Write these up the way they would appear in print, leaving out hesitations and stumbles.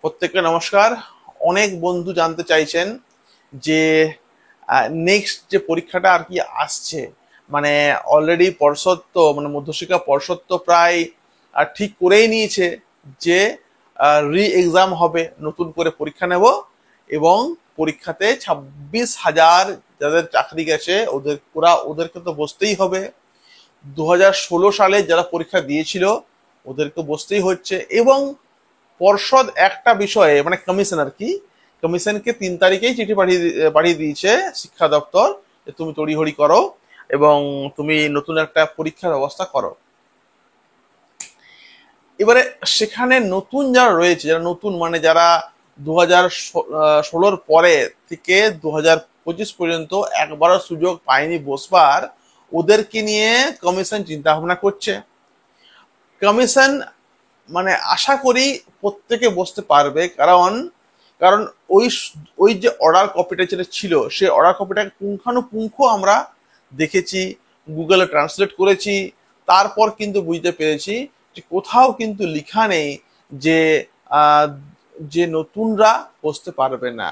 প্রত্যেককে নমস্কার। অনেক বন্ধু জানতে চাইছেন যে নেক্সট যে পরীক্ষাটা আর কি আসছে, মানে অলরেডি পর্ষদ তো মানে মধ্যশিক্ষা পর্ষদ তো প্রায় ঠিক করেই নিয়েছে যে রি এক্সাম হবে, নতুন করে পরীক্ষা নেব এবং পরীক্ষাতে 26,000 যাদের চাকরি গেছে ওদেরকে তো বসতেই হবে। 2016 সালে যারা পরীক্ষা দিয়েছিল ওদেরকে বসতেই হচ্ছে। এবং পর্ষদ একটা বিষয়ে মানে কমিশন আর কি, কমিশনকে 3 তারিখেই চিঠি পাঠিয়ে দিয়েছে শিক্ষা দপ্তর যে তুমি তড়িঘড়ি করো এবং তুমি নতুন একটা পরীক্ষার ব্যবস্থা করো। এবারে সেখানে নতুন যারা রয়েছে, যারা নতুন মানে যারা 2016 পরে থেকে 2025 পর্যন্ত একবারও সুযোগ পায়নি বসবার, ওদেরকে নিয়ে কমিশন চিন্তা ভাবনা করছে। কমিশন মানে আশা করি প্রত্যেকে বসতে পারবে, কারণ কারণ ওই ওই যে অর্ডার কপিটা যেটা ছিল সেই অর্ডার কপিটাকে পুঙ্খানুপুঙ্খ আমরা দেখেছি, গুগলে ট্রান্সলেট করেছি। তারপর কিন্তু বুঝতে পেরেছি যে কোথাও কিন্তু লেখা নেই যে আহ, যে নতুনরা বসতে পারবে না।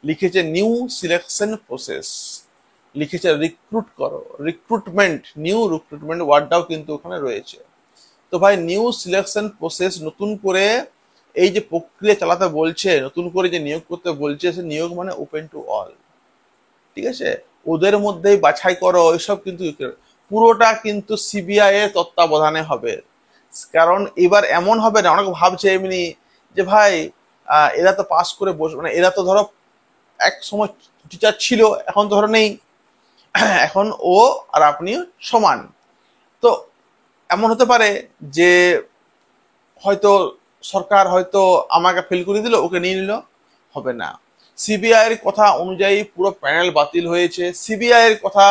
লিখেছে নিউ সিলেকশন প্রসেস, লিখেছে রিক্রুট করো, রিক্রুটমেন্ট, নিউ রিক্রুটমেন্ট ওয়ার্ডটাও কিন্তু ওখানে রয়েছে। তো ভাই নিউ সিলেকশন প্রসেস, নতুন করে এই যে প্রক্রিয়া চালাতে বলছে, নতুন করে যে নিয়োগ করতে বলছে, সে নিয়োগ মানে ওপেন টু অল, ঠিক আছে? ওদের মধ্যেই বাছাই করো, এসব কিন্তু পুরোটা কিন্তু সিবিআই এর তত্ত্বাবধানে হবে। কারণ এবার এমন হবে না, অনেকে ভাবছে এমনি যে ভাই এরা তো পাস করে বসে, মানে এরা তো ধরো এক সময় টিচার ছিল, এখন তো ধরো নেই, এখন ও আর আপনি সমান। তো এমন হতে পারে যে হয়তো সরকার হয়তো আমাকে ফেল করে দিল, ওকে নিয়ে নিল, হবে না। সিবিআই এর কথা অনুযায়ী পুরো প্যানেল বাতিল হয়েছে। সিবিআই এর কথা,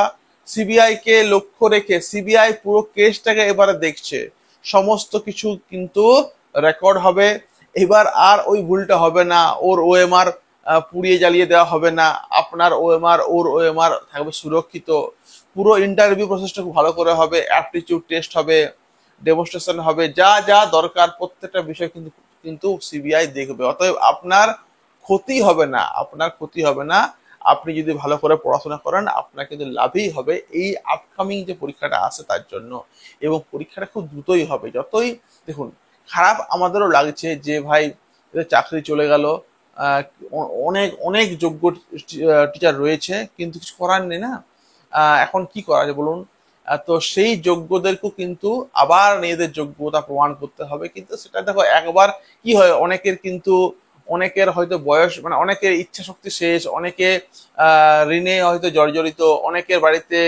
সিবিআই কে লক্ষ্য রেখে সিবিআই পুরো কেসটাকে এবারে দেখছে, সমস্ত কিছু কিন্তু রেকর্ড হবে। এবার আর ওই ভুলটা হবে না, ওর ওএমআর পুড়িয়ে জ্বালিয়ে দেওয়া হবে না, আপনার ওএমআর ওর ওএমআর থাকবে সুরক্ষিত। পুরো ইন্টারভিউ প্রসেসটা খুব ভালো করে হবে, অ্যাপটিটিউড টেস্ট হবে, ডেমনস্ট্রেশন হবে, যা যা দরকার প্রত্যেকটা বিষয় কিন্তু কিন্তু সিবিআই দেখবে। অতএব আপনার ক্ষতি হবে না, আপনার ক্ষতি হবে না। আপনি যদি ভালো করে পড়াশোনা করেন আপনার কিন্তু লাভই হবে এই আপকামিং যে পরীক্ষাটা আসে তার জন্য। এবং পরীক্ষাটা খুব দ্রুতই হবে। যতই দেখুন খারাপ আমাদেরও লাগছে যে ভাই এদের চাকরি চলে গেল, আহ, অনেক অনেক যোগ্য টিচার রয়েছে কিন্তু কিছু করার নেই না। এখন কি করা যায় বলুন? তো সেই যোগ্যদেরকেও কিন্তু আবার নিজেদের যোগ্যতা প্রমাণ করতে হবে। কিন্তু সেটা দেখো একবার কি হয়, অনেকের কিন্তু অনেকের হয়তো বয়স মানে অনেকের ইচ্ছা শক্তি শেষ, অনেকে ঋণে হয়তো জর্জরিত, অনেকের বাড়িতে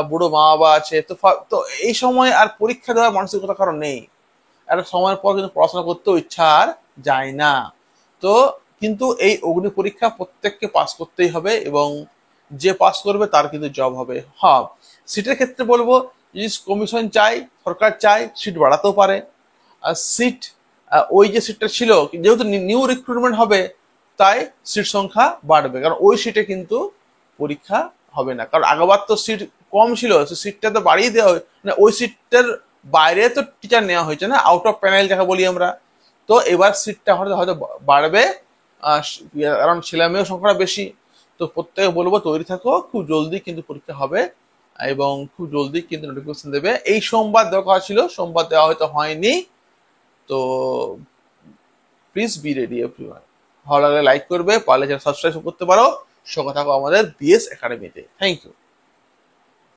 বুড়ো মা বাবা আছে। তো তো এই সময় আর পরীক্ষা দেওয়ার মানসিকতা কারণ নেই। একটা সময়ের পর কিন্তু পড়াশোনা করতেও ইচ্ছা আর যায় না। তো কিন্তু এই অগ্নি পরীক্ষা প্রত্যেককে পাস করতেই হবে এবং যে পাস করবে তার কিন্তু জব হবে। হ্যাঁ, সিটের ক্ষেত্রে বলবো যদি কমিশন চাই, সরকার চায়, সিট বাড়াতেও পারে। আর সিট ওই যে সিটটা ছিল, যেহেতু নিউ রিক্রুটমেন্ট হবে তাই সিট সংখ্যা বাড়বে, কারণ ওই সিটে কিন্তু পরীক্ষা হবে না। কারণ আগেবার তো সিট কম ছিল, সিটটা তো বাড়িয়ে দেওয়া হয়, মানে ওই সিটটার বাইরে তো টিচার নেওয়া হয়েছে না, আউট অফ প্যানেল যাকে বলি আমরা। তো এবার সিটটা হয়তো হয়তো বাড়বে, কারণ ছেলে মেয়ের সংখ্যাটা বেশি। তো প্রত্যেকে বলবো তৈরি থাকো, খুব জলদি কিন্তু পরীক্ষা হবে এবং খুব জলদি কিন্তু নোটিফিকেশন দেবে। এই সোমবার দেওয়া কথা ছিল, সোমবার দেওয়া হয়তো হয়নি। তো প্লিজ বি রেডি এভরিওয়ান। ভালো লাগলে লাইক করবে, পারলে চ্যানেল সাবস্ক্রাইব করতে পারো। সঙ্গে থাকো আমাদের বিএস একাডেমিতে। Thank you.